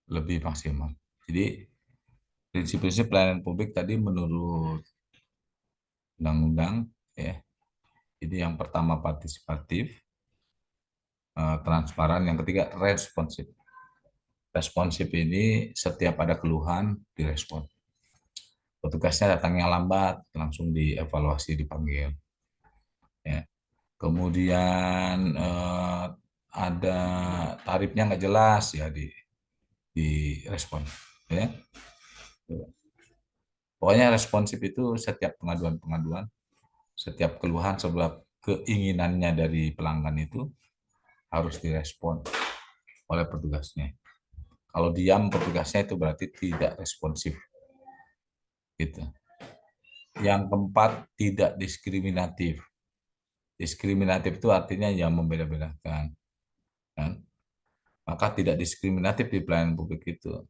lebih maksimal. Jadi prinsip-prinsip pelayanan publik tadi menurut undang-undang ya. Jadi yang pertama partisipatif, transparan, yang ketiga responsif. Responsif ini setiap ada keluhan direspon. Petugasnya datangnya lambat, langsung dievaluasi, dipanggil. Ya. Kemudian ada tarifnya nggak jelas ya di respon. Ya. Pokoknya responsif itu setiap pengaduan-pengaduan, setiap keluhan, sebab keinginannya dari pelanggan itu harus direspon oleh petugasnya. Kalau diam petugasnya itu berarti tidak responsif. Gitu. Yang keempat, tidak diskriminatif. Diskriminatif itu artinya yang membeda-bedakan. Kan? Maka tidak diskriminatif di pelayanan publik itu.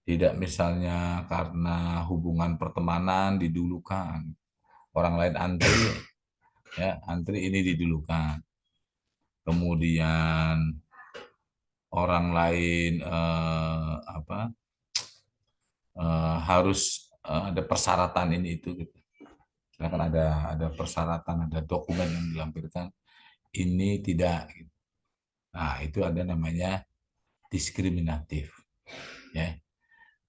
Tidak misalnya karena hubungan pertemanan didulukan. Orang lain antri, ya antri ini didulukan. Kemudian orang lain harus ada persyaratan ini itu gitu. Misalkan ada persyaratan, ada dokumen yang dilampirkan, ini tidak gitu. Nah, itu ada namanya diskriminatif ya.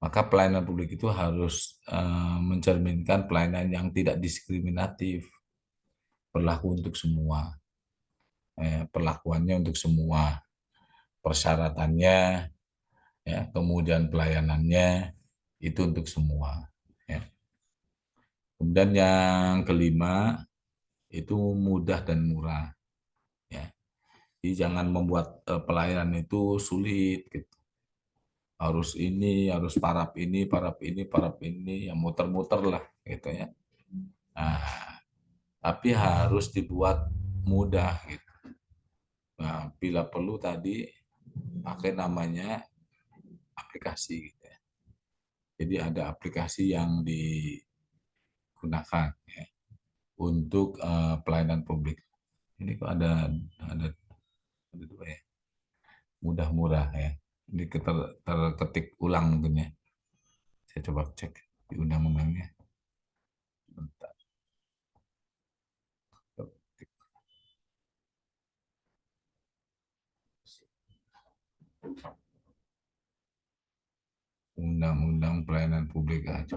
Maka pelayanan publik itu harus mencerminkan pelayanan yang tidak diskriminatif, berlaku untuk semua. Perlakuannya untuk semua, persyaratannya ya, kemudian pelayanannya itu untuk semua ya. Kemudian yang kelima itu mudah dan murah ya. Jadi jangan membuat pelayanan itu sulit gitu. Harus ini, harus parap ini, parap ini, parap ini, yang muter-muter lah gitu ya. Nah, tapi harus dibuat mudah gitu. Nah, bila perlu tadi pakai namanya aplikasi gitu ya. Jadi ada aplikasi yang digunakan ya, untuk pelayanan publik. Ini kok ada dua ya, mudah murah ya. Ini terketik ulang mungkin ya. Saya coba cek di undang-undangnya. Bentar. Undang-undang pelayanan publik aja.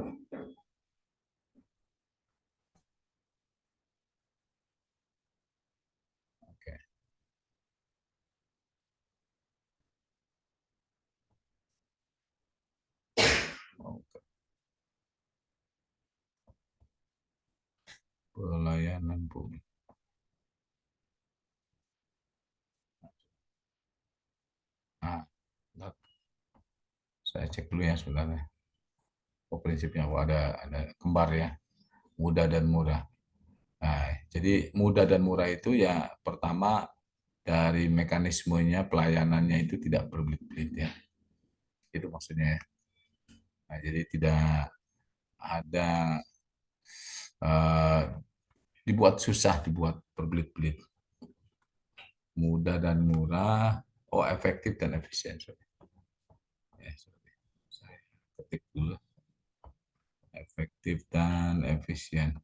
Oke. Oke. Pelayanan publik. Nah, saya cek dulu ya saudara. Oh, prinsipnya ada kembar ya, mudah dan murah. Nah, jadi mudah dan murah itu ya pertama dari mekanismenya pelayanannya itu tidak berbelit-belit ya. Itu maksudnya. Nah, jadi tidak ada eh, dibuat susah, dibuat berbelit-belit. Mudah dan murah, oh efektif dan efisien. Ya, saya ketik dulu. Efektif dan efisien.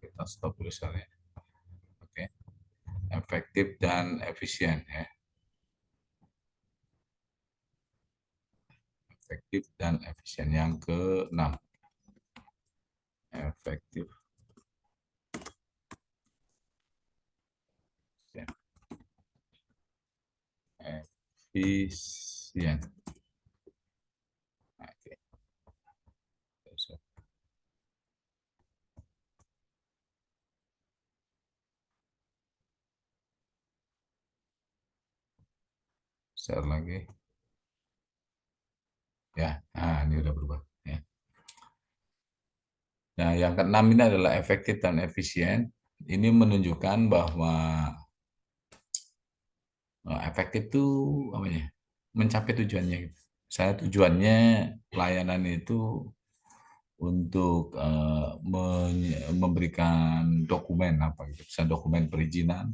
Kita stop tulisannya. Oke. Efektif dan efisien ya. Efektif dan efisien. Yang keenam, efektif, efisien. Oke. Share lagi. Ya, nah ini udah berubah. Ya. Nah, yang keenam ini adalah efektif dan efisien. Ini menunjukkan bahwa efektif itu apa ya? Mencapai tujuannya. Saya tujuannya pelayanan itu untuk memberikan dokumen apa gitu, bisa dokumen perizinan,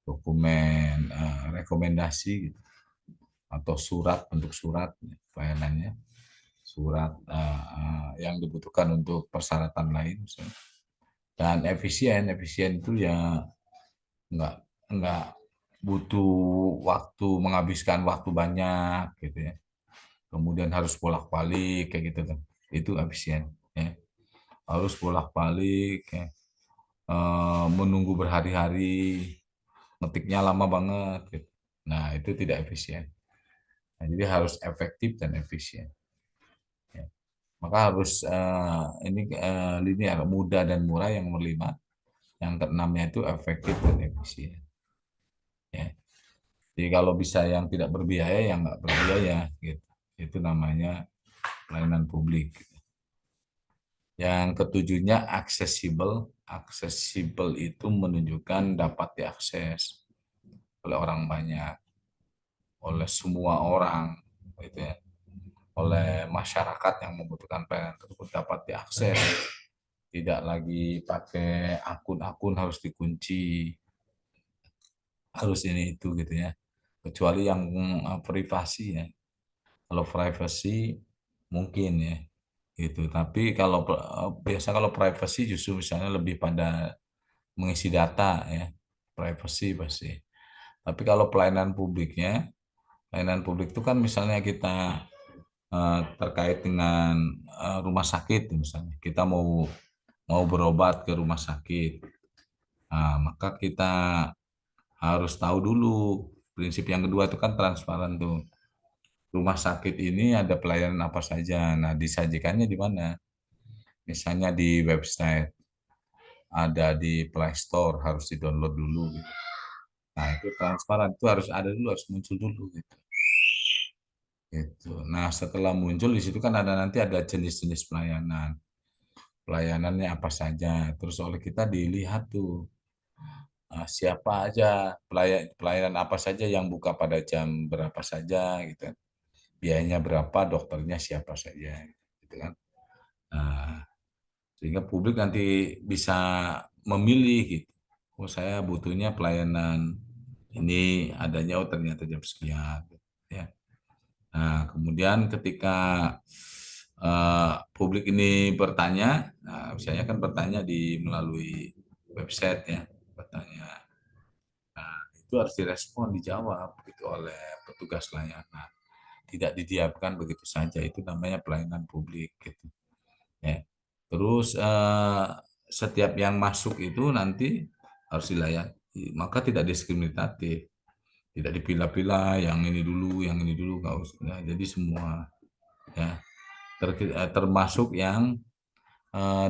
dokumen rekomendasi gitu, atau surat bentuk surat pelayanannya, surat yang dibutuhkan untuk persyaratan lain misalnya. Dan efisien itu ya nggak nggak butuh menghabiskan waktu banyak gitu ya. Kemudian harus bolak-balik kayak gitu kan. Itu efisien ya. Harus bolak-balik ya. Menunggu berhari-hari, ngetiknya lama banget gitu. Nah, itu tidak efisien. Nah, jadi harus efektif dan efisien. Ya. Maka harus ini linear, mudah dan murah yang nomor 5. Yang keenamnya itu efektif dan efisien. Ya. Jadi kalau bisa yang tidak berbiaya, yang nggak berbiaya, gitu. Itu namanya pelayanan publik. Yang ketujuhnya aksesibel. Aksesibel itu menunjukkan dapat diakses oleh orang banyak, oleh semua orang, gitu ya. Oleh masyarakat yang membutuhkan pelayanan tersebut dapat diakses. Tidak lagi pakai akun-akun harus dikunci, harus ini itu gitu ya. Kecuali yang privasi ya. Kalau privacy mungkin ya gitu. Tapi kalau biasa kalau privacy justru misalnya lebih pada mengisi data ya, privacy pasti. Tapi kalau pelayanan publik itu kan misalnya kita terkait dengan rumah sakit misalnya. Kita mau mau berobat ke rumah sakit. Nah, maka kita harus tahu dulu prinsip yang kedua itu kan transparan tuh. Rumah sakit ini ada pelayanan apa saja. Nah, disajikannya di mana? Misalnya di website, ada di Play Store, harus di-download dulu gitu. Nah, itu transparan, itu harus ada dulu, harus muncul dulu gitu. Gitu. Nah, setelah muncul di situ kan ada nanti ada jenis-jenis pelayanan. Pelayanannya apa saja. Terus oleh kita dilihat tuh siapa aja pelayanan apa saja yang buka pada jam berapa saja gitu. Biayanya berapa, dokternya siapa saja gitu kan. Nah, sehingga publik nanti bisa memilih gitu. Oh, saya butuhnya pelayanan ini adanya, oh ternyata jam sekian ya. Nah, kemudian ketika publik ini bertanya, nah, misalnya kan bertanya di melalui website ya, bertanya. Nah, itu harus direspon, dijawab gitu oleh petugas layanan. Tidak didiamkan begitu saja, itu namanya pelayanan publik gitu. Ya. Terus setiap yang masuk itu nanti harus dilayani, maka tidak diskriminatif, tidak dipilah-pilah yang ini dulu, yang ini dulu nggak usah. Nah, jadi semua ya termasuk yang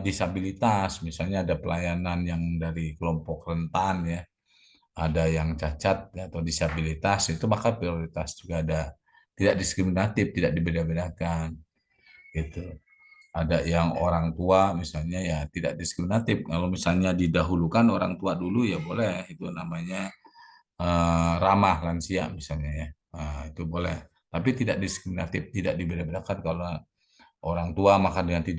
disabilitas, misalnya ada pelayanan yang dari kelompok rentan ya, ada yang cacat atau disabilitas itu maka prioritas juga ada, tidak diskriminatif, tidak dibeda-bedakan gitu. Ada yang orang tua misalnya ya tidak diskriminatif. Kalau misalnya didahulukan orang tua dulu ya boleh, itu namanya ramah lansia misalnya ya. Nah, itu boleh. Tapi tidak diskriminatif, tidak dibeda-bedakan kalau orang tua maka nanti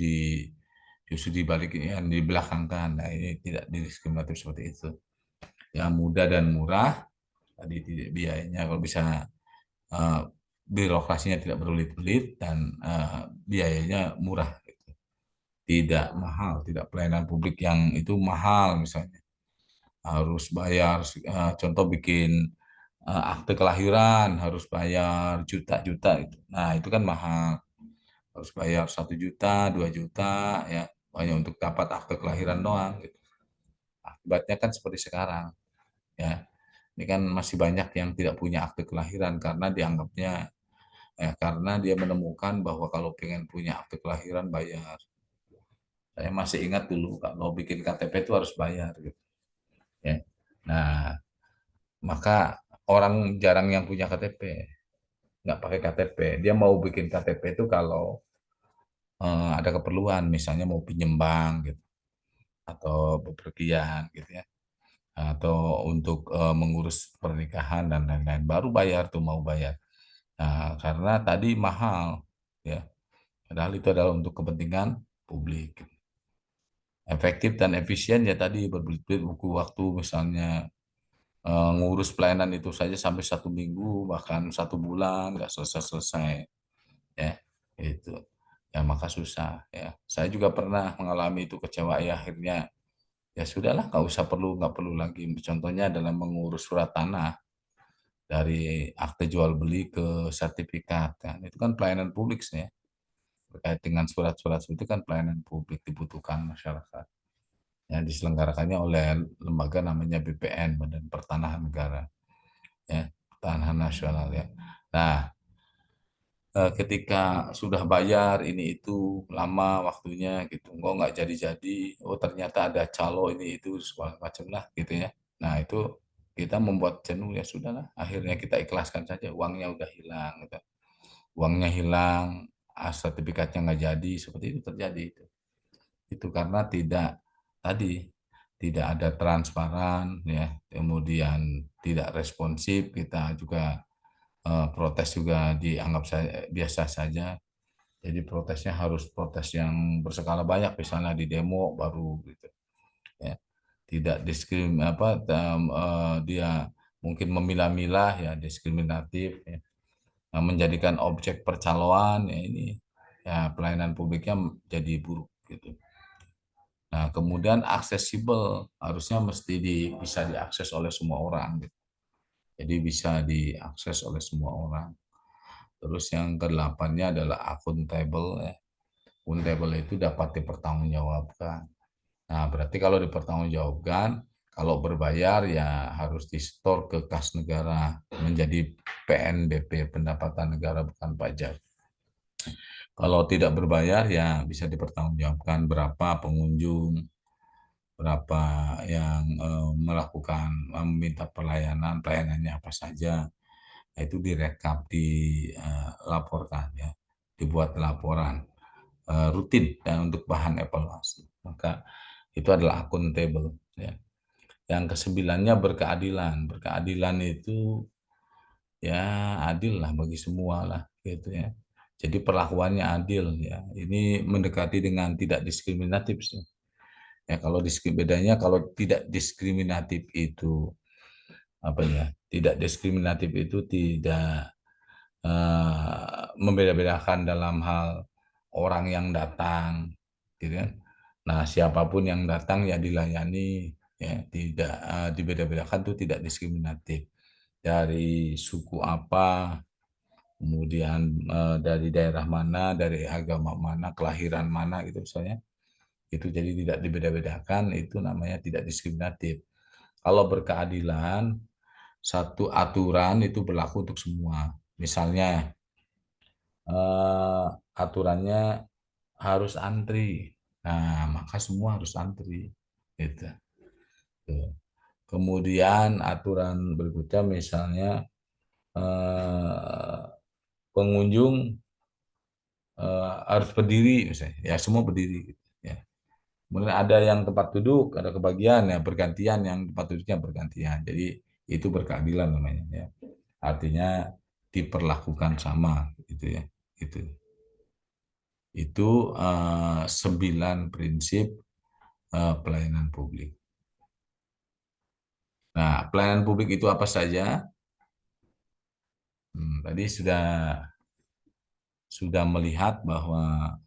justru dibalik ya, dibelakangkan. Nah, ini tidak diskriminatif seperti itu. Yang mudah dan murah, tadi tidak biayanya kalau bisa eh, birokrasinya tidak berbelit-belit dan biayanya murah. Tidak mahal, tidak pelayanan publik yang itu mahal misalnya. Harus bayar, contoh bikin akte kelahiran harus bayar juta-juta itu. Nah, itu kan mahal. Harus bayar 1 juta, 2 juta ya, hanya untuk dapat akte kelahiran doang gitu. Akibatnya kan seperti sekarang ya. Ini kan masih banyak yang tidak punya akte kelahiran karena dianggapnya karena dia menemukan bahwa kalau pengen punya akte kelahiran bayar. Saya masih ingat dulu kalau bikin KTP itu harus bayar gitu. Ya. Nah, maka orang jarang yang punya KTP, nggak pakai KTP. Dia mau bikin KTP itu kalau ada keperluan, misalnya mau pinjem bank gitu, atau bepergian gitu ya, atau untuk mengurus pernikahan dan lain-lain. Baru bayar tuh mau bayar. Nah, karena tadi mahal, ya Padahal itu adalah untuk kepentingan publik. Efektif dan efisien ya tadi berbelit-belit buku waktu misalnya ngurus pelayanan itu saja sampai 1 minggu bahkan 1 bulan nggak selesai-selesai ya itu ya maka susah ya. Saya juga pernah mengalami itu kecewa ya akhirnya ya sudahlah nggak perlu lagi. Contohnya adalah mengurus surat tanah dari akte jual beli ke sertifikat kan itu kan pelayanan publik sih ya. Terkait dengan surat-surat itu kan pelayanan publik dibutuhkan masyarakat yang diselenggarakannya oleh lembaga namanya BPN Badan Pertanahan Negara ya Pertanahan Nasional ya. Nah, ketika sudah bayar ini itu lama waktunya gitu, kok nggak jadi-jadi, oh ternyata ada calo ini itu segala macam lah gitu ya. Nah itu kita membuat jenuh ya sudahlah, akhirnya kita ikhlaskan saja, uangnya udah hilang, gitu. Uangnya hilang, sertifikatnya nggak jadi, seperti itu terjadi itu. Itu karena tadi tidak ada transparan ya, kemudian tidak responsif, kita juga protes juga dianggap biasa saja. Jadi protesnya harus protes yang berskala banyak, misalnya di demo baru gitu. Ya. Tidak dia mungkin memilah-milah ya diskriminatif ya. Nah, menjadikan objek percaloan ya ini ya pelayanan publiknya jadi buruk gitu. Nah, kemudian aksesibel harusnya bisa diakses oleh semua orang gitu. Jadi bisa diakses oleh semua orang. Terus yang kedelapannya adalah akuntabel ya. Akuntabel itu dapat dipertanggungjawabkan. Nah, berarti kalau dipertanggungjawabkan, kalau berbayar ya harus di-store ke kas negara menjadi PNBP, pendapatan negara bukan pajak. Kalau tidak berbayar ya bisa dipertanggungjawabkan berapa pengunjung, berapa yang melakukan meminta pelayanannya apa saja. Nah, itu direkap, dilaporkan ya, dibuat laporan rutin dan untuk bahan evaluasi. Maka itu adalah akuntabel ya. Yang kesembilannya berkeadilan. Berkeadilan itu ya adil lah bagi semua lah gitu ya. Jadi perlakuannya adil ya. Ini mendekati dengan tidak diskriminatif sih. Ya kalau bedanya kalau tidak diskriminatif itu apa ya? Tidak diskriminatif itu tidak membeda-bedakan dalam hal orang yang datang, gitu kan. Nah, siapapun yang datang ya dilayani, ya tidak dibeda-bedakan tuh tidak diskriminatif. Dari suku apa, kemudian dari daerah mana, dari agama mana, kelahiran mana gitu misalnya. Itu jadi tidak dibeda-bedakan, itu namanya tidak diskriminatif. Kalau berkeadilan, satu aturan itu berlaku untuk semua. Misalnya eh, aturannya harus antri. Nah, maka semua harus antri. Gitu. Tuh. Kemudian aturan berikutnya misalnya eh, pengunjung harus berdiri misalnya. Ya, semua berdiri gitu. Ya. Kemudian ada yang tempat duduk, ada kebagian ya bergantian yang tempat duduknya bergantian. Jadi itu berkeadilan namanya ya. Artinya diperlakukan sama gitu ya. Itu. Itu 9 prinsip pelayanan publik. Nah, pelayanan publik itu apa saja? Tadi sudah melihat bahwa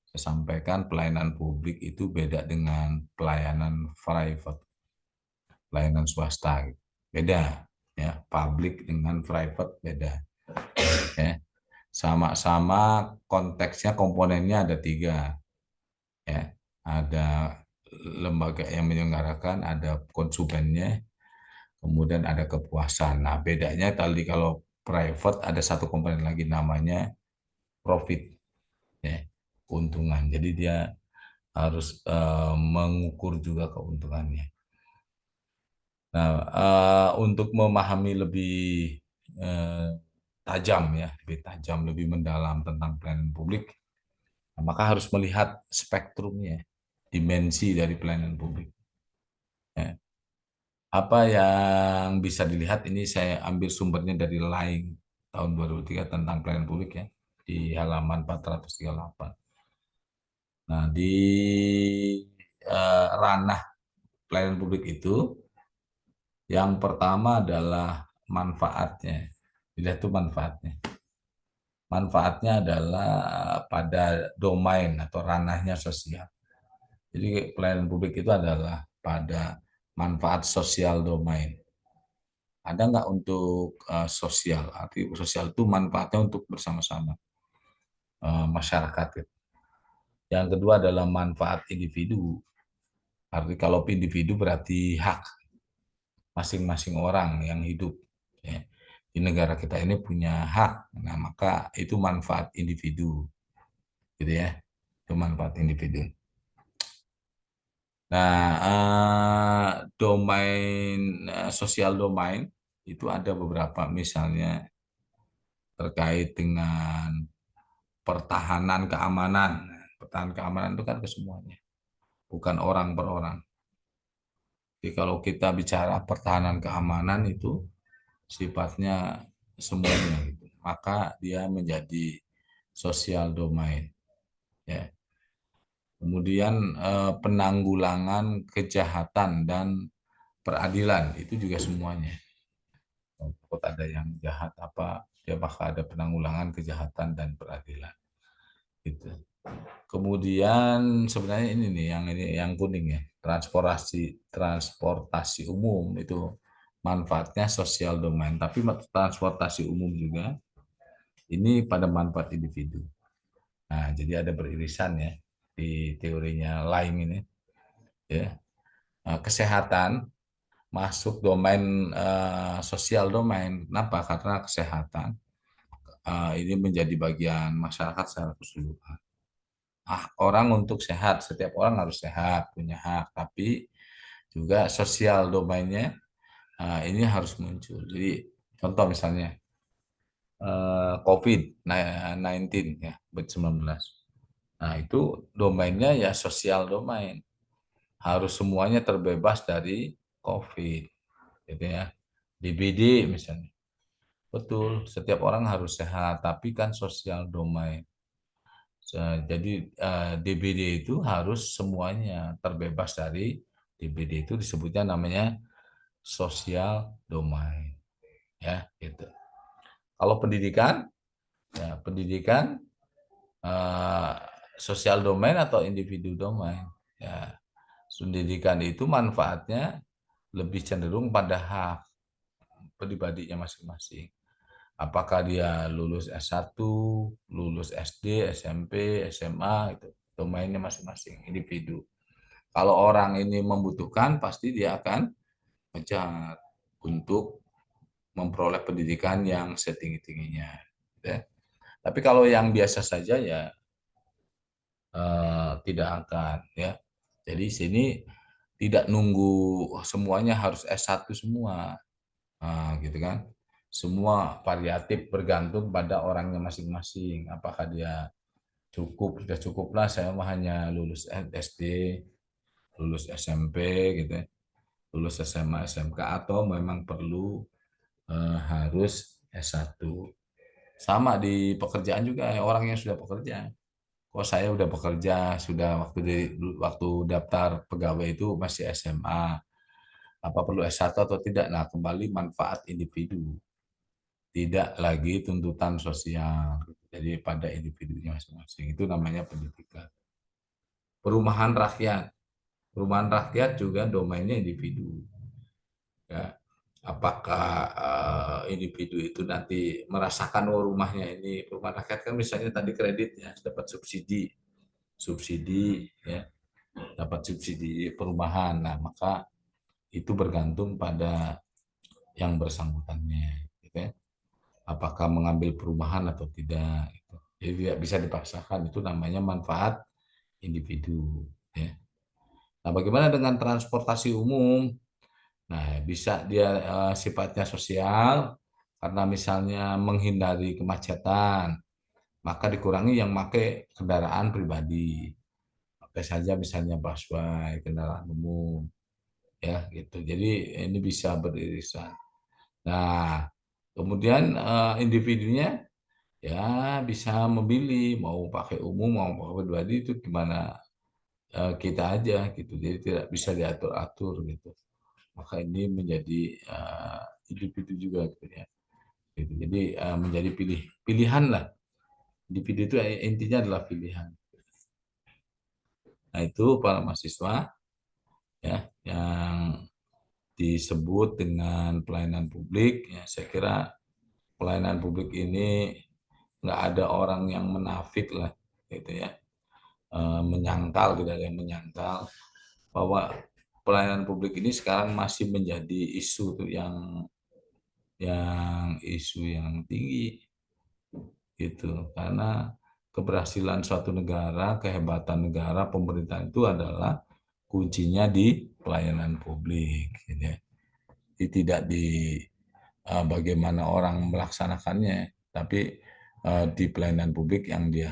saya sampaikan pelayanan publik itu beda dengan pelayanan private, pelayanan swasta. Beda, ya. Public dengan private beda. Ya. Sama-sama konteksnya komponennya ada 3, ya. Ada lembaga yang menyelenggarakan, ada konsumennya, kemudian ada kepuasan. Nah, bedanya tadi kalau private ada satu komponen lagi namanya profit, ya, keuntungan. Jadi dia harus mengukur juga keuntungannya. Nah, untuk memahami lebih eh, tajam ya, lebih tajam, lebih mendalam tentang pelayanan publik, maka harus melihat spektrumnya, dimensi dari pelayanan publik. Ya. Apa yang bisa dilihat ini saya ambil sumbernya dari Laing tahun 2003 tentang pelayanan publik ya. di halaman 438. Nah, di ranah pelayanan publik itu, yang pertama adalah manfaatnya. Dilihat tuh manfaatnya. Manfaatnya adalah pada domain atau ranahnya sosial. Jadi pelayanan publik itu adalah pada manfaat sosial domain. Ada nggak untuk sosial? Arti sosial itu manfaatnya untuk bersama-sama masyarakat. Yang kedua adalah manfaat individu. Arti kalau individu berarti hak masing-masing orang yang hidup. Ya. Di negara kita ini punya hak. Nah, maka itu manfaat individu. Gitu ya. Itu manfaat individu. Nah, domain sosial domain itu ada beberapa, misalnya terkait dengan pertahanan keamanan. Pertahanan keamanan itu kan ke semuanya, bukan orang per orang. Jadi kalau kita bicara pertahanan keamanan itu sifatnya semuanya gitu. Maka dia menjadi sosial domain, ya. Kemudian penanggulangan kejahatan dan peradilan itu juga semuanya. Kalau ada yang jahat apa, dia bakal ada penanggulangan kejahatan dan peradilan. Gitu. Kemudian sebenarnya ini yang kuning ya, transportasi umum itu manfaatnya sosial domain, tapi transportasi umum juga ini pada manfaat individu. Nah, jadi ada beririsan ya di teorinya lain ini ya. Nah, kesehatan masuk domain sosial domain. Kenapa? Karena kesehatan ini menjadi bagian masyarakat secara keseluruhan. Orang untuk sehat, setiap orang harus sehat, punya hak, tapi juga sosial domainnya ini harus muncul. Jadi contoh misalnya COVID-19 ya, COVID-19. Nah, itu domainnya ya sosial domain. Harus semuanya terbebas dari COVID, gitu ya. DBD misalnya. Betul, setiap orang harus sehat, tapi kan sosial domain. Jadi DBD itu harus semuanya terbebas dari DBD, itu disebutnya namanya sosial domain, ya gitu. Kalau pendidikan, ya pendidikan eh, sosial domain atau individu domain, ya. Pendidikan itu manfaatnya lebih cenderung pada hak pribadinya masing-masing. Apakah dia lulus S1, lulus SD, SMP, SMA, itu domainnya masing-masing individu. Kalau orang ini membutuhkan, pasti dia akan mengejar untuk memperoleh pendidikan yang setinggi-tingginya. Ya. Tapi kalau yang biasa saja ya tidak akan ya. Jadi sini tidak nunggu semuanya harus S1 semua. Nah, gitu kan. Semua variatif bergantung pada orangnya masing-masing. Apakah dia sudah cukup lah saya mah hanya lulus SD, lulus SMP gitu ya, lulus SMA, SMK, atau memang perlu harus S1. Sama di pekerjaan juga, orang yang sudah bekerja. Kok saya udah bekerja, sudah waktu daftar pegawai itu masih SMA. Apa perlu S1 atau tidak? Nah, kembali manfaat individu. Tidak lagi tuntutan sosial. Jadi pada individunya masing-masing. Itu namanya pendidikan. Perumahan rakyat. Perumahan rakyat juga domainnya individu. Ya. Apakah individu itu nanti merasakan oh rumahnya ini perumahan rakyat kan misalnya tadi kreditnya dapat subsidi, ya, dapat subsidi perumahan. Nah, maka itu bergantung pada yang bersangkutannya, gitu ya. Apakah mengambil perumahan atau tidak. Gitu. Jadi tidak bisa dipaksakan, itu namanya manfaat individu. Ya. Nah, bagaimana dengan transportasi umum? Nah, bisa dia sifatnya sosial, karena misalnya menghindari kemacetan, maka dikurangi yang pakai kendaraan pribadi. Pakai saja misalnya busway, kendaraan umum, ya gitu. Jadi ini bisa beririsan. Nah, kemudian individunya ya bisa memilih mau pakai umum mau pakai pribadi itu gimana kita aja gitu. Jadi tidak bisa diatur-atur gitu. Maka ini menjadi individu juga gitu ya. Gitu. Jadi menjadi pilihan lah. Individu itu intinya adalah pilihan. Nah itu para mahasiswa ya yang disebut dengan pelayanan publik. Ya, saya kira pelayanan publik ini nggak ada orang yang menafik lah, gitu ya, menyangkal, tidak ada yang menyangkal bahwa pelayanan publik ini sekarang masih menjadi isu tuh yang isu yang tinggi gitu karena keberhasilan suatu negara, kehebatan negara, pemerintahan itu adalah kuncinya di pelayanan publik gitu ya. Jadi tidak di bagaimana orang melaksanakannya, tapi di pelayanan publik yang dia